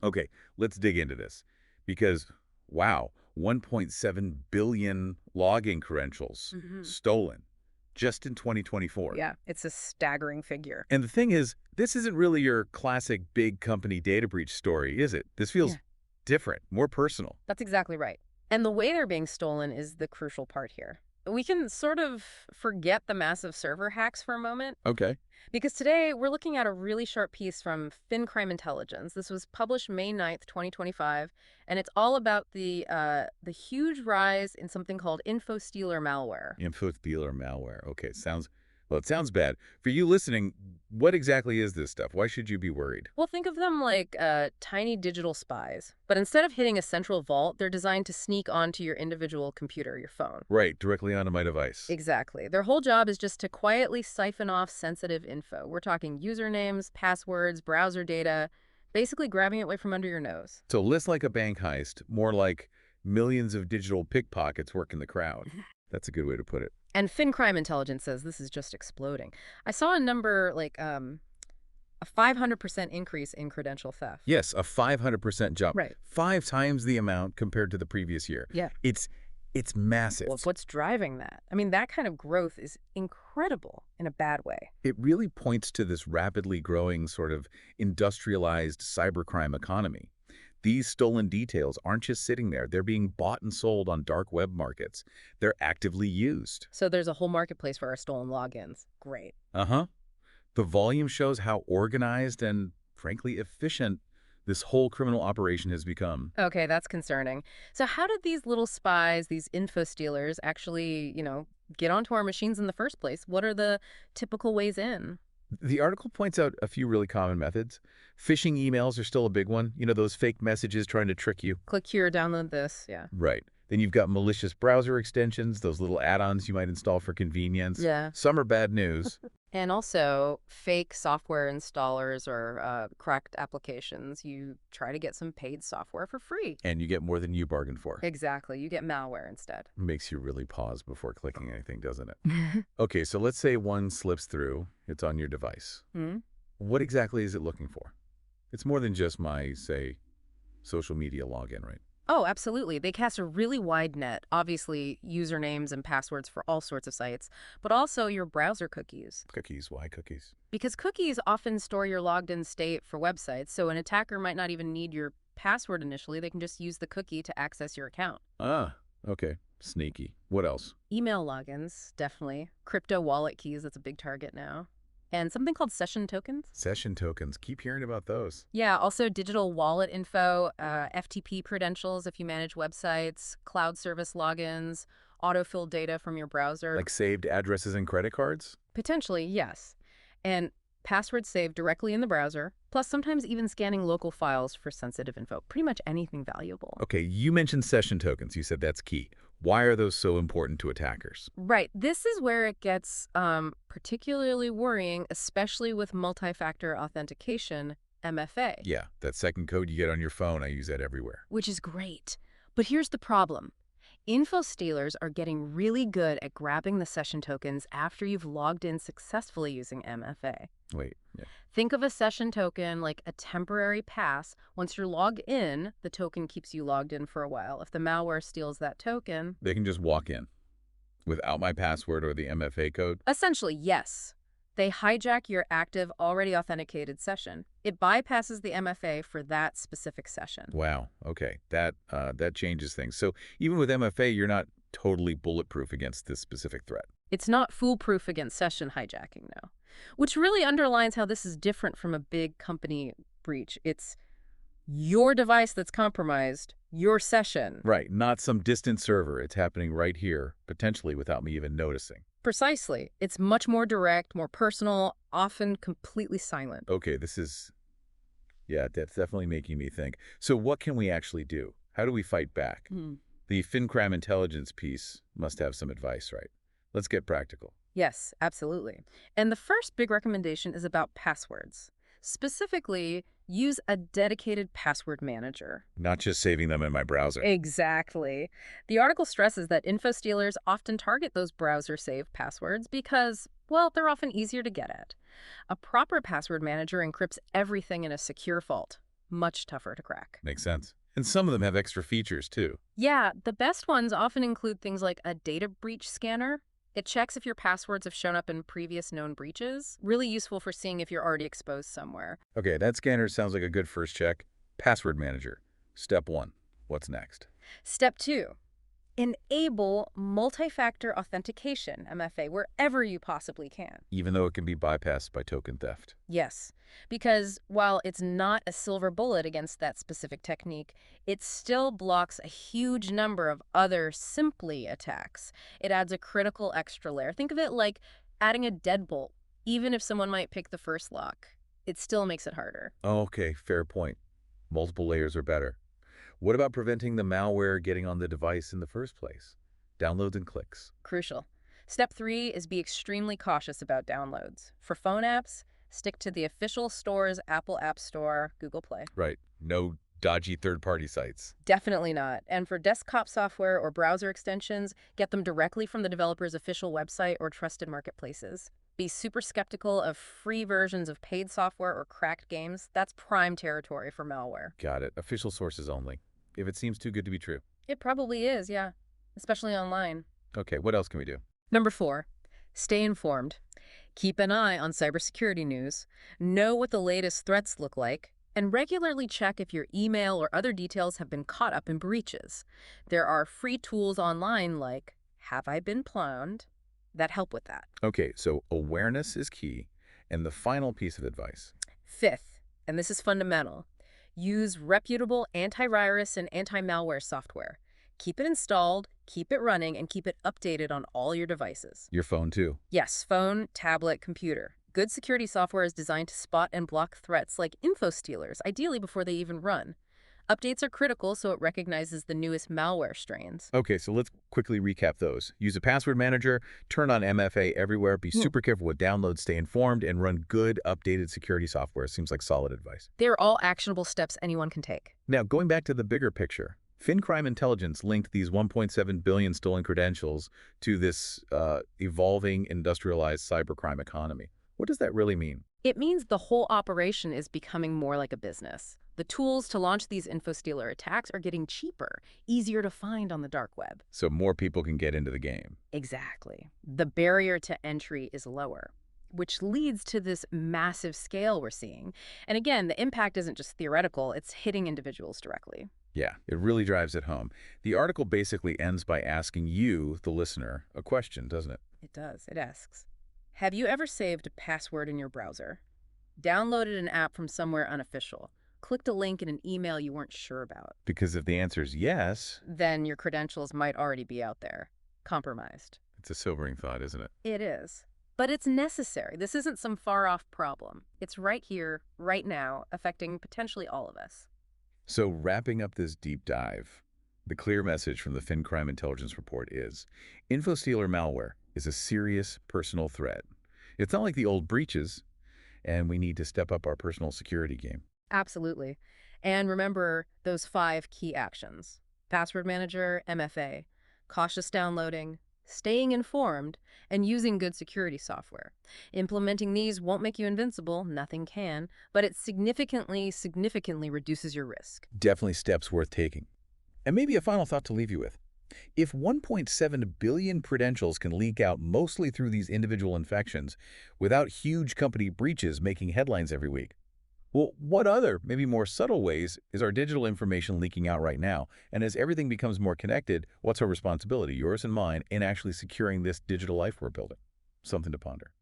Okay, let's dig into this because, wow, 1.7 billion login credentials Hmm. stolen just in 2024. Yeah, it's a staggering figure. And the thing is, this isn't really your classic big company data breach story, is it? This feels Yeah, different, more personal. that's exactly right. And the way they're being stolen is the crucial part here. We can sort of forget the massive server hacks for a moment. Okay. Because today we're looking at a really sharp piece from FinCrime Intelligence. This was published May 9th, 2025, and it's all about the huge rise in something called Infostealer malware. Infostealer malware. Okay, well, it sounds bad. For you listening, what exactly is this stuff? Why should you be worried? Well, think of them like tiny digital spies, but instead of hitting a central vault, they're designed to sneak onto your individual computer, your phone. Right, directly onto my device. Exactly. Their whole job is just to quietly siphon off sensitive info. We're talking usernames, passwords, browser data, basically grabbing it away from under your nose. So less like a bank heist, more like millions of digital pickpockets working the crowd. That's a good way to put it. And FinCrime Intelligence says this is just exploding. I saw a number like a 500% increase in credential theft. Yes, a 500% jump. Right. 5 times the amount compared to the previous year. Yeah. It's massive. Well, what's driving that? I mean, that kind of growth is incredible in a bad way. It really points to this rapidly growing sort of industrialized cybercrime economy. These stolen details aren't just sitting there. They're being bought and sold on dark web markets. They're actively used. So there's a whole marketplace for our stolen logins. Great. Uh-huh. The volume shows how organized and, frankly, efficient this whole criminal operation has become. Okay, that's concerning. So how did these little spies, these info stealers, actually, get onto our machines in the first place? What are the typical ways in? The article points out a few really common methods. Phishing emails are still a big one. You know, those fake messages trying to trick you. Click here, download this. Yeah. Right. Then you've got malicious browser extensions, those little add-ons you might install for convenience. Yeah. Some are bad news. And also fake software installers or cracked applications. You try to get some paid software for free. And you get more than you bargained for. Exactly. You get malware instead. Makes you really pause before clicking anything, doesn't it? Okay, so let's say one slips through. It's on your device. Hmm? What exactly is it looking for? It's more than just my, say, social media login, right? Oh, absolutely. They cast a really wide net, obviously usernames and passwords for all sorts of sites, but also your browser cookies. Cookies. Why cookies? Because cookies often store your logged in state for websites, so an attacker might not even need your password initially. They can just use the cookie to access your account. Ah, okay. Sneaky. What else? Email logins, definitely. Crypto wallet keys, that's a big target now. And something called session tokens. Session tokens. Keep hearing about those. Yeah, also digital wallet info, FTP credentials if you manage websites, cloud service logins, autofill data from your browser. Like saved addresses and credit cards? Potentially, yes. And passwords saved directly in the browser, plus sometimes even scanning local files for sensitive info. Pretty much anything valuable. Okay, you mentioned session tokens. You said that's key. Why are those so important to attackers? Right. This is where it gets particularly worrying, especially with multi-factor authentication, MFA. Yeah, that second code you get on your phone, I use that everywhere. Which is great. But here's the problem. Info stealers are getting really good at grabbing the session tokens after you've logged in successfully using MFA. Wait, yeah. Think of a session token like a temporary pass. Once you're logged in, the token keeps you logged in for a while. If the malware steals that token... They can just walk in without my password or the MFA code? Essentially, yes. They hijack your active, already authenticated session. It bypasses the MFA for that specific session. Wow, okay. That changes things. So even with MFA, you're not totally bulletproof against this specific threat. It's not foolproof against session hijacking, though, which really underlines how this is different from a big company breach. It's your device that's compromised, your session. Right, not some distant server. It's happening right here, potentially without me even noticing. Precisely. It's much more direct, more personal, often completely silent. Okay, yeah, that's definitely making me think. So what can we actually do? How do we fight back? The FinCrime intelligence piece must have some advice, right? Let's get practical. Yes, absolutely. And the first big recommendation is about passwords. Specifically, use a dedicated password manager. Not just saving them in my browser. Exactly. The article stresses that info stealers often target those browser-saved passwords because, well, they're often easier to get at. A proper password manager encrypts everything in a secure vault. much tougher to crack. Makes sense. And some of them have extra features, too. Yeah, the best ones often include things like a data breach scanner. It checks if your passwords have shown up in previous known breaches. Really useful for seeing if you're already exposed somewhere. Okay, that scanner sounds like a good first check. Password manager. Step 1. What's next? Step 2. Enable multi-factor authentication, MFA, wherever you possibly can. Even though it can be bypassed by token theft. Yes, because while it's not a silver bullet against that specific technique, it still blocks a huge number of other simply attacks. It adds a critical extra layer. Think of it like adding a deadbolt. Even if someone might pick the first lock, it still makes it harder. Okay, fair point. Multiple layers are better. What about preventing the malware getting on the device in the first place? Downloads and clicks. Crucial. Step 3 is be extremely cautious about downloads. For phone apps, stick to the official store's Apple App Store, Google Play. Right. No dodgy third-party sites. Definitely not. And for desktop software or browser extensions, get them directly from the developer's official website or trusted marketplaces. Be super skeptical of free versions of paid software or cracked games. That's prime territory for malware. Got it. Official sources only. If it seems too good to be true. It probably is, yeah, especially online. Okay, what else can we do? Number 4, stay informed. Keep an eye on cybersecurity news, know what the latest threats look like, and regularly check if your email or other details have been caught up in breaches. There are free tools online like Have I Been Pwned that help with that. Okay, so awareness is key. And the final piece of advice. 5th, and this is fundamental, use reputable antivirus and anti-malware software. Keep it installed, keep it running, and keep it updated on all your devices. Your phone, too. Yes, phone, tablet, computer. Good security software is designed to spot and block threats like Infostealers, ideally before they even run. Updates are critical so it recognizes the newest malware strains. Okay, so let's quickly recap those. Use a password manager, turn on MFA everywhere, be super careful with downloads, stay informed, and run good, updated security software. Seems like solid advice. They're all actionable steps anyone can take. Now, going back to the bigger picture, FinCrime intelligence linked these 1.7 billion stolen credentials to this evolving industrialized cybercrime economy. What does that really mean? It means the whole operation is becoming more like a business. The tools to launch these Infostealer attacks are getting cheaper, easier to find on the dark web. So more people can get into the game. Exactly. The barrier to entry is lower, which leads to this massive scale we're seeing. And again, the impact isn't just theoretical, it's hitting individuals directly. Yeah, it really drives it home. The article basically ends by asking you, the listener, a question, doesn't it? It does. It asks, have you ever saved a password in your browser? Downloaded an app from somewhere unofficial? Clicked a link in an email you weren't sure about? Because if the answer is yes, Then your credentials might already be out there, compromised. it's a sobering thought, isn't it? It is. But it's necessary. This isn't some far-off problem. It's right here, right now, affecting potentially all of us. So wrapping up this deep dive, the clear message from the FinCrime Intelligence Report is, Infostealer malware is a serious personal threat. It's not like the old breaches, and we need to step up our personal security game. Absolutely. And remember those 5 key actions. Password manager, MFA, cautious downloading, staying informed, and using good security software. Implementing these won't make you invincible, nothing can, but it significantly reduces your risk. Definitely steps worth taking. And maybe a final thought to leave you with. If 1.7 billion credentials can leak out mostly through these individual infections without huge company breaches making headlines every week, well, what other, maybe more subtle ways is our digital information leaking out right now? And as everything becomes more connected, what's our responsibility, yours and mine, in actually securing this digital life we're building? Something to ponder.